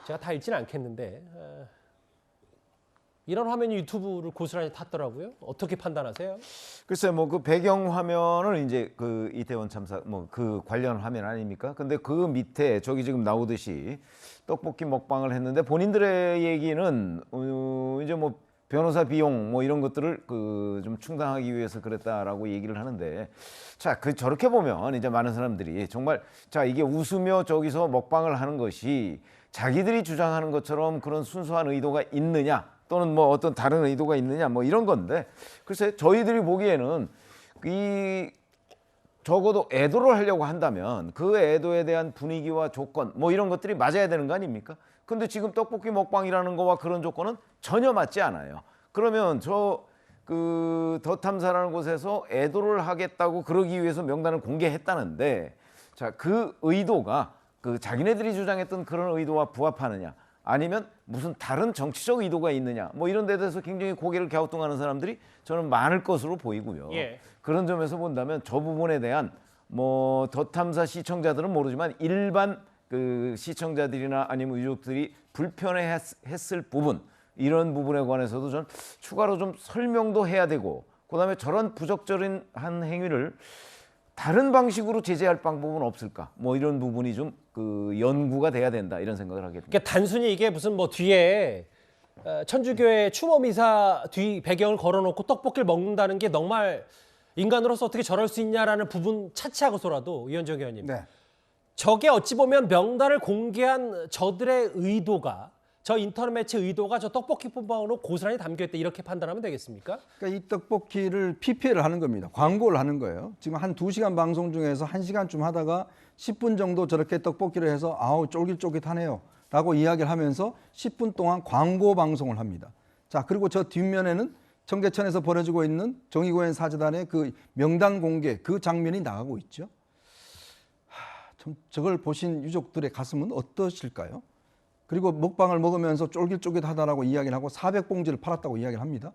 제가 다 읽지는 않겠는데 이런 화면이 유튜브를 고스란히 탔더라고요. 어떻게 판단하세요? 글쎄 뭐 그 배경 화면을 이제 그 이태원 참사 뭐 그 관련 화면 아닙니까? 근데 그 밑에 저기 지금 나오듯이 떡볶이 먹방을 했는데 본인들의 얘기는 이제 뭐 변호사 비용 뭐 이런 것들을 그 좀 충당하기 위해서 그랬다라고 얘기를 하는데, 자, 그 저렇게 보면 이제 많은 사람들이 정말 자, 이게 웃으며 저기서 먹방을 하는 것이 자기들이 주장하는 것처럼 그런 순수한 의도가 있느냐 또는 뭐 어떤 다른 의도가 있느냐 뭐 이런 건데, 글쎄 저희들이 보기에는 이 적어도 애도를 하려고 한다면 그 애도에 대한 분위기와 조건 뭐 이런 것들이 맞아야 되는 거 아닙니까? 근데 지금 떡볶이 먹방이라는 거와 그런 조건은 전혀 맞지 않아요. 그러면 더 탐사라는 곳에서 애도를 하겠다고 그러기 위해서 명단을 공개했다는데, 자, 그 의도가 그 자기네들이 주장했던 그런 의도와 부합하느냐 아니면 무슨 다른 정치적 의도가 있느냐 뭐 이런 데 대해서 굉장히 고개를 갸우뚱하는 사람들이 저는 많을 것으로 보이고요. 예. 그런 점에서 본다면 저 부분에 대한 뭐 더 탐사 시청자들은 모르지만 일반 그 시청자들이나 아니면 유족들이 불편해했을 부분, 이런 부분에 관해서도 전 추가로 좀 설명도 해야 되고, 그다음에 저런 부적절한 행위를 다른 방식으로 제재할 방법은 없을까? 뭐 이런 부분이 좀 그 연구가 돼야 된다 이런 생각을 하게 됩니다. 그러니까 단순히 이게 무슨 뭐 뒤에 천주교의 추모 미사 뒤 배경을 걸어놓고 떡볶이를 먹는다는 게 정말 인간으로서 어떻게 저럴 수 있냐라는 부분 차치하고서라도 이현정 의원님, 네. 저게 어찌 보면 명단을 공개한 저들의 의도가, 저 인터넷 매체 의도가 저 떡볶이 본방으로 고스란히 담겨있다 이렇게 판단하면 되겠습니까? 그러니까 이 떡볶이를 PPL을 하는 겁니다. 광고를 하는 거예요. 지금 한 2시간 방송 중에서 1시간쯤 하다가 10분 정도 저렇게 떡볶이를 해서 아우 쫄깃쫄깃하네요 라고 이야기를 하면서 10분 동안 광고 방송을 합니다. 자, 그리고 저 뒷면에는 청계천에서 벌어지고 있는 정의고행 사재단의 그 명단 공개 그 장면이 나가고 있죠. 저걸 보신 유족들의 가슴은 어떠실까요? 그리고 먹방을 먹으면서 쫄깃쫄깃하다라고 이야기를 하고 400봉지를 팔았다고 이야기를 합니다.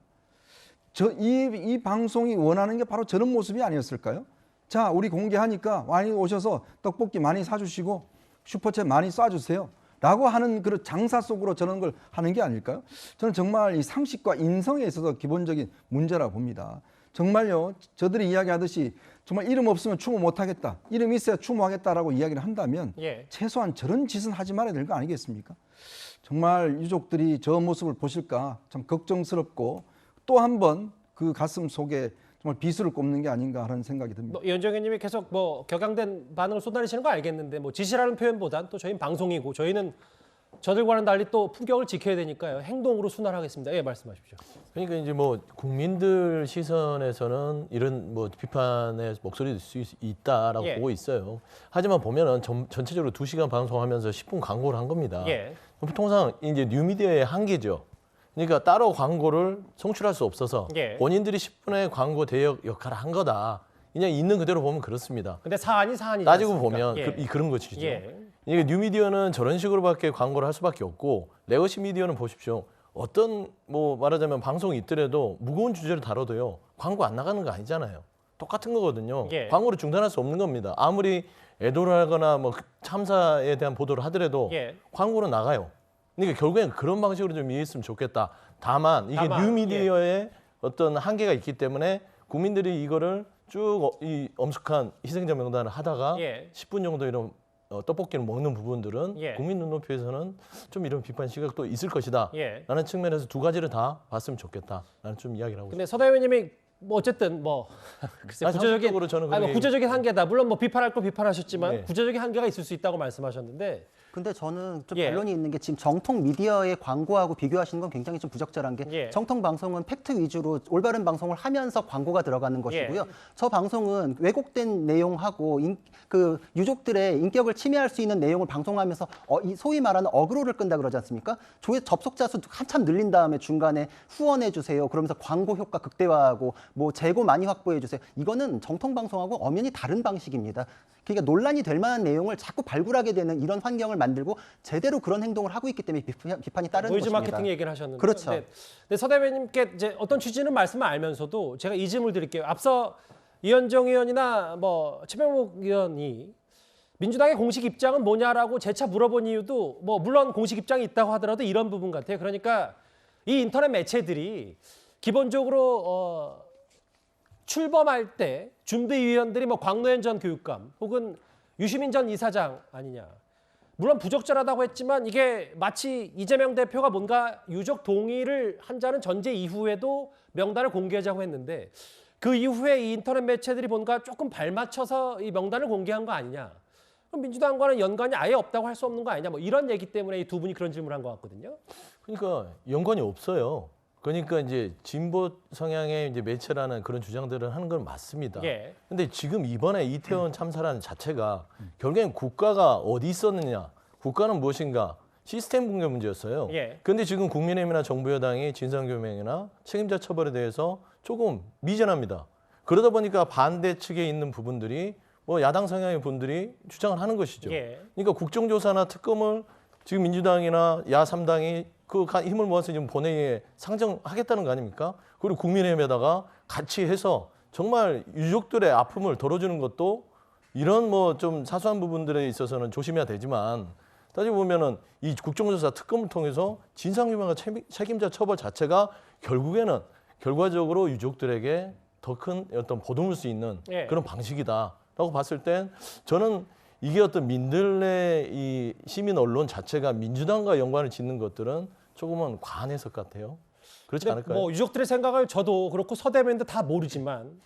이 방송이 원하는 게 바로 저런 모습이 아니었을까요? 자, 우리 공개하니까 많이 오셔서 떡볶이 많이 사주시고 슈퍼챗 많이 쏴주세요 라고 하는 그런 장사 속으로 저런 걸 하는 게 아닐까요? 저는 정말 이 상식과 인성에 있어서 기본적인 문제라고 봅니다. 정말요, 저들이 이야기하듯이 정말 이름 없으면 추모 못하겠다, 이름 있어야 추모하겠다라고 이야기를 한다면 최소한 저런 짓은 하지 말아야 될 거 아니겠습니까? 정말 유족들이 저 모습을 보실까 참 걱정스럽고, 또 한 번 그 가슴 속에 정말 비수를 꼽는 게 아닌가 하는 생각이 듭니다. 이현정 의원님이 계속 뭐 격앙된 반응을 쏟아내시는 거 알겠는데, 뭐 지시라는 표현보단 또 저희는 방송이고 저희는 저들과는 달리 또 품격을 지켜야 되니까요. 행동으로 순환하겠습니다. 예, 말씀하십시오. 그러니까 이제 뭐 국민들 시선에서는 이런 뭐 비판의 목소리도 있을 수 있다라고 보고 있어요. 하지만 보면은 전체적으로 2시간 방송하면서 10분 광고를 한 겁니다. 통상 이제 뉴미디어의 한계죠. 그러니까 따로 광고를 송출할 수 없어서 본인들이 10분의 광고 대역 역할을 한 거다. 그냥 있는 그대로 보면 그렇습니다. 근데 사안이 사안이지 따지고 않습니까? 보면 그런 것이죠. 이게 뉴미디어는 저런 식으로밖에 광고를 할 수밖에 없고, 레거시 미디어는 보십시오. 어떤 뭐 말하자면 방송이 있더라도 무거운 주제를 다뤄도요 광고 안 나가는 거 아니잖아요. 똑같은 거거든요. 광고를 중단할 수 없는 겁니다. 아무리 애도를 하거나 뭐 참사에 대한 보도를 하더라도 광고는 나가요. 그러니까 결국엔 그런 방식으로 좀 이해했으면 좋겠다. 다만 이게 뉴미디어의 어떤 한계가 있기 때문에 국민들이 이거를 쭉 이 엄숙한 희생자 명단을 하다가 10분 정도 이런 떡볶이를 먹는 부분들은 국민 눈높이에서는 좀 이런 비판 시각도 있을 것이다 라는 측면에서 두 가지를 다 봤으면 좋겠다 라는 좀 이야기를 하고 근데 서다 의원님이 뭐 어쨌든 뭐 글쎄 구조적인 한계다. 물론 뭐 비판할 거 비판하셨지만 구조적인 한계가 있을 수 있다고 말씀하셨는데, 근데 저는 좀 반론이 있는 게, 지금 정통 미디어의 광고하고 비교하시는 건 굉장히 좀 부적절한 게, 정통 방송은 팩트 위주로 올바른 방송을 하면서 광고가 들어가는 것이고요. 저 방송은 왜곡된 내용하고 그 유족들의 인격을 침해할 수 있는 내용을 방송하면서 소위 말하는 어그로를 끈다 그러지 않습니까? 접속자 수 한참 늘린 다음에 중간에 후원해 주세요, 그러면서 광고 효과 극대화하고 뭐 재고 많이 확보해 주세요. 이거는 정통 방송하고 엄연히 다른 방식입니다. 그러니까 논란이 될 만한 내용을 자꾸 발굴하게 되는 이런 환경을 만들고 제대로 그런 행동을 하고 있기 때문에 비판이 따르는 노이즈 것입니다. 마케팅 얘기를 하셨는데, 그렇죠. 근데 서 대변인께 이제 어떤 취지는 말씀을 알면서도 제가 이 질문을 드릴게요. 앞서 이현정 의원이나 뭐 최병욱 의원이 민주당의 공식 입장은 뭐냐라고 재차 물어본 이유도 뭐 물론 공식 입장이 있다고 하더라도 이런 부분 같아요. 그러니까 이 인터넷 매체들이 기본적으로 출범할 때 준비위원들이 뭐 광노현 전 교육감 혹은 유시민 전 이사장 아니냐. 물론 부적절하다고 했지만 이게 마치 이재명 대표가 뭔가 유족 동의를 한자는 전제 이후에도 명단을 공개하자고 했는데 그 이후에 이 인터넷 매체들이 뭔가 조금 발맞춰서 이 명단을 공개한 거 아니냐. 그럼 민주당과는 연관이 아예 없다고 할 수 없는 거 아니냐. 뭐 이런 얘기 때문에 이 두 분이 그런 질문을 한 것 같거든요. 그러니까 연관이 없어요. 그러니까 이제 진보 성향의 이제 매체라는 그런 주장들을 하는 건 맞습니다. 예. 근데 지금 이번에 이태원 참사라는 자체가 결국엔 국가가 어디 있었느냐, 국가는 무엇인가, 시스템 붕괴 문제였어요. 예. 그런데 지금 국민의힘이나 정부 여당이 진상규명이나 책임자 처벌에 대해서 조금 미진합니다. 그러다 보니까 반대 측에 있는 부분들이 뭐 야당 성향의 분들이 주장을 하는 것이죠. 예. 그러니까 국정조사나 특검을 지금 민주당이나 야3당이 그 힘을 모아서 지금 본회의에 상정하겠다는 거 아닙니까? 그리고 국민의힘에다가 같이 해서 정말 유족들의 아픔을 덜어주는 것도 이런 뭐 좀 사소한 부분들에 있어서는 조심해야 되지만 따지고 보면은 이 국정조사 특검을 통해서 진상규명과 책임자 처벌 자체가 결국에는 결과적으로 유족들에게 더 큰 어떤 보듬을 수 있는 예. 그런 방식이다라고 봤을 땐 저는 이게 어떤 민들레 이 시민 언론 자체가 민주당과 연관을 짓는 것들은 조금은 과한 해석 같아요. 그렇지 근데 않을까요? 뭐 유족들의 생각을 저도 그렇고 서대변인도 다 모르지만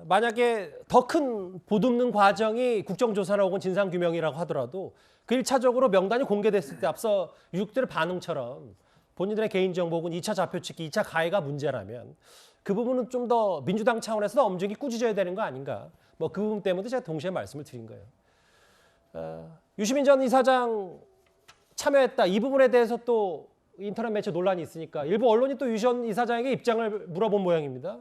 만약에 더 큰 보듬는 과정이 국정조사나 혹은 진상규명이라고 하더라도 그 1차적으로 명단이 공개됐을 때 앞서 유족들의 반응처럼 본인들의 개인정보 혹은 2차 좌표찍기, 2차 가해가 문제라면 그 부분은 좀 더 민주당 차원에서 엄중히 꾸짖어야 되는 거 아닌가. 뭐 그 부분 때문에 제가 동시에 말씀을 드린 거예요. 유시민 전 이사장 참여했다. 이 부분에 대해서 또 인터넷 매체 논란이 있으니까 일부 언론이 또 유 전 이사장에게 입장을 물어본 모양입니다.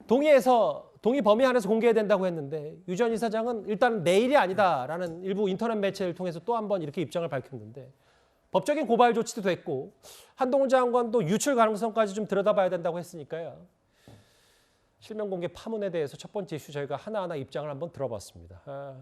동의 범위 안에서 공개해야 된다고 했는데 유 전 이사장은 일단 내일이 아니다라는 일부 인터넷 매체를 통해서 또 한 번 이렇게 입장을 밝혔는데 법적인 고발 조치도 됐고 한동훈 장관도 유출 가능성까지 좀 들여다봐야 된다고 했으니까요. 실명 공개 파문에 대해서 첫 번째 이슈 저희가 하나하나 입장을 한번 들어봤습니다.